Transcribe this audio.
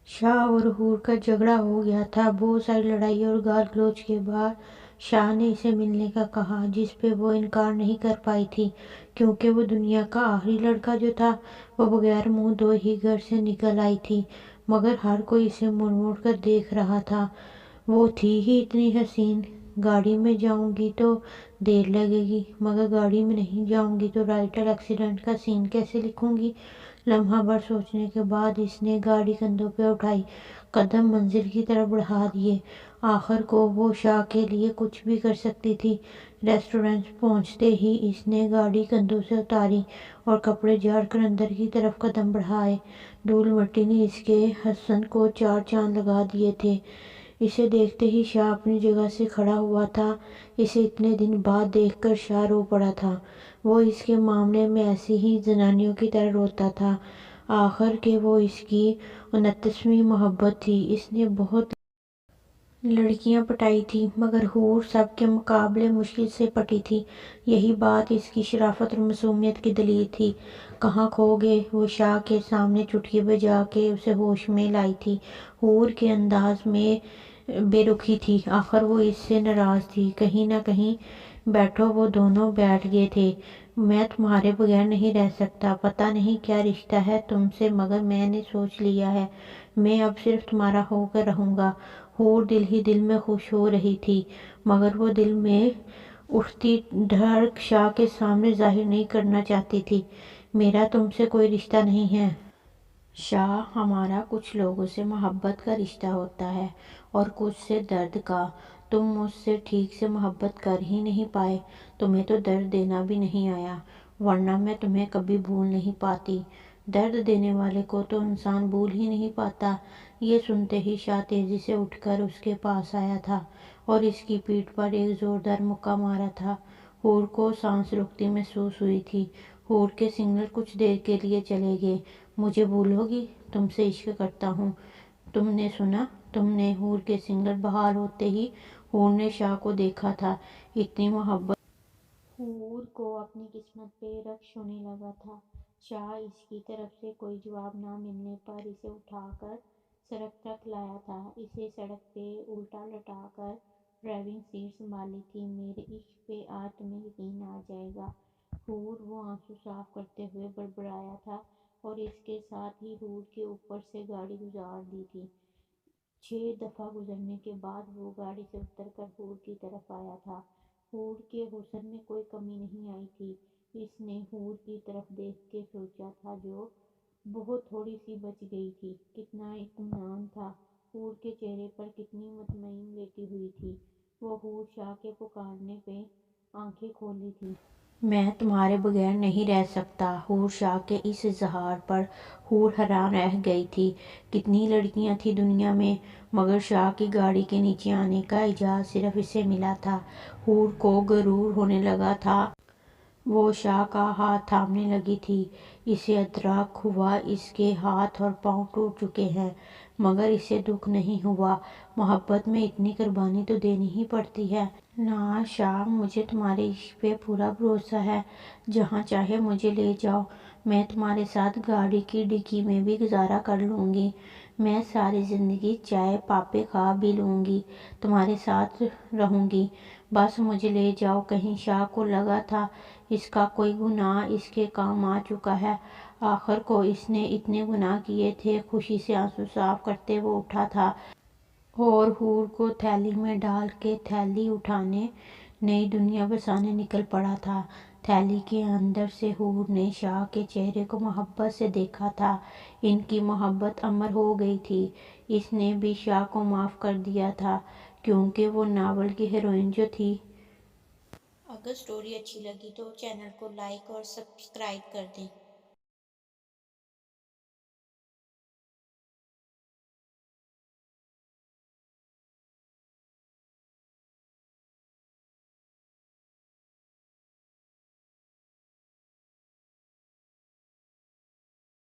शाह और हूर का झगड़ा हो गया था। बहुत सारी लड़ाई और गाल गलौज के बाद शाह ने इसे मिलने का कहा, जिस पे वो इनकार नहीं कर पाई थी, क्योंकि वो दुनिया का आखिरी लड़का जो था वो बगैर मुंह धोए ही घर से निकल आई थी। मगर हर कोई इसे मुड़ मुड़ कर देख रहा था। वो थी ही इतनी हसीन। गाड़ी में जाऊंगी तो देर लगेगी, मगर गाड़ी में नहीं जाऊंगी तो राइटर एक्सीडेंट का सीन कैसे लिखूंगी। लम्हा भर सोचने के बाद इसने गाड़ी कंधों पे उठाई, कदम मंजिल की तरफ बढ़ा दिए। आखिर को वो शाह के लिए कुछ भी कर सकती थी। रेस्टोरेंट पहुंचते ही इसने गाड़ी कंधों से उतारी और कपड़े झाड़ कर अंदर की तरफ कदम बढ़ाए। धूल मिट्टी ने इसके हसन को चार चांद लगा दिए थे। इसे देखते ही शाह अपनी जगह से खड़ा हुआ था। इसे इतने दिन बाद देखकर शाह रो पड़ा था। वो इसके मामले में ऐसी ही जनानियों की तरह रोता था। आखिर के वो इसकी 29वीं मोहब्बत थी। इसने बहुत लड़कियां पटाई थी, मगर हूर सबके मुकाबले मुश्किल से पटी थी। यही बात इसकी शराफत और मासूमियत की दलील थी। कहाँ खो गए वो शाह के सामने चुटकी बजा के उसे होश में लाई थी। हूर के अंदाज में बेरुखी थी। आखिर वो इससे नाराज थी। कहीं ना कहीं बैठो वो दोनों बैठ गए थे। मैं तुम्हारे बगैर नहीं रह सकता। पता नहीं क्या रिश्ता है तुमसे, मगर मैंने सोच लिया है, मैं अब सिर्फ तुम्हारा होकर रहूंगा। हूर दिल ही दिल में खुश हो रही थी, मगर वो दिल में उठती धड़क शाह के सामने जाहिर नहीं करना चाहती थी। मेरा तुमसे कोई रिश्ता नहीं है शाह। हमारा कुछ लोगों से मोहब्बत का रिश्ता होता है और कुछ से दर्द का। तुम मुझसे ठीक से मोहब्बत कर ही नहीं पाए। तुम्हें तो दर्द देना भी नहीं आया, वरना मैं तुम्हें कभी भूल नहीं पाती। दर्द देने वाले को तो इंसान भूल ही नहीं पाता। ये सुनते ही शाह तेजी से उठकर उसके पास आया था और इसकी पीठ पर एक जोरदार मुक्का मारा था। हूर को सांस रुकती महसूस हुई थी। हूर के सिग्नल कुछ देर के लिए चले गए। मुझे भूलोगी, तुमसे इश्क करता हूँ। तुमने सुना? तुमने? हूर के सिग्नल बहाल होते ही हूर ने शाह को देखा था। इतनी मोहब्बत हूर को अपनी किस्मत पे रक्श होने लगा था। शाह इसकी तरफ से कोई जवाब ना मिलने पर इसे उठाकर सड़क तक लाया था। इसे सड़क पे उल्टा लटाकर ड्राइविंग सीट संभाली थी। मेरे इश्क पे आज तुम्हें यकीन आ जाएगा, हूर वो आंसू साफ करते हुए बड़बड़ाया था, और इसके साथ ही हूर के ऊपर से गाड़ी गुजार दी थी। 6 दफा गुजरने के बाद वो गाड़ी से उतरकर हूर की तरफ आया था। हूर के हुस्न में कोई कमी नहीं आई थी। इसने हूर की तरफ देख के सोचा था जो बहुत थोड़ी सी बच गई थी। कितना इत्मीनान था। हूर के चेहरे पर कितनी मुतमईन लेटी हुई थी। वो हूर शाह के पुकारने पे आंखें खोली थी। मैं तुम्हारे बगैर नहीं रह सकता। हूर शाह के इस इजहार पर हूर हैरान रह गई थी। कितनी लड़कियां थी दुनिया में, मगर शाह की गाड़ी के नीचे आने का इजाज़ सिर्फ इसे मिला था। हूर को गरूर होने लगा था। वो शाह का हाथ थामने लगी थी। इसे अदराक हुआ इसके हाथ और पांव टूट चुके हैं, मगर इसे दुख नहीं हुआ। मोहब्बत में इतनी कुर्बानी तो देनी ही पड़ती है ना। शाह, मुझे तुम्हारे इश्क पे पूरा भरोसा है। जहाँ चाहे मुझे ले जाओ। मैं तुम्हारे साथ गाड़ी की डिक्की में भी गुजारा कर लूँगी। मैं सारी ज़िंदगी चाय पापे खा भी लूँगी, तुम्हारे साथ रहूँगी। बस मुझे ले जाओ कहीं। शाह को लगा था इसका कोई गुनाह इसके काम आ चुका है। आखिर को इसने इतने गुनाह किए थे। खुशी से आंसू साफ करते वो उठा था और हूर को थैली में डाल के थैली उठाने नई दुनिया बसाने निकल पड़ा था। थैली के अंदर से हूर ने शाह के चेहरे को मोहब्बत से देखा था। इनकी मोहब्बत अमर हो गई थी। इसने भी शाह को माफ़ कर दिया था, क्योंकि वो नावल की हीरोइन जो थी। अगर स्टोरी अच्छी लगी तो चैनल को लाइक और सब्सक्राइब कर दें।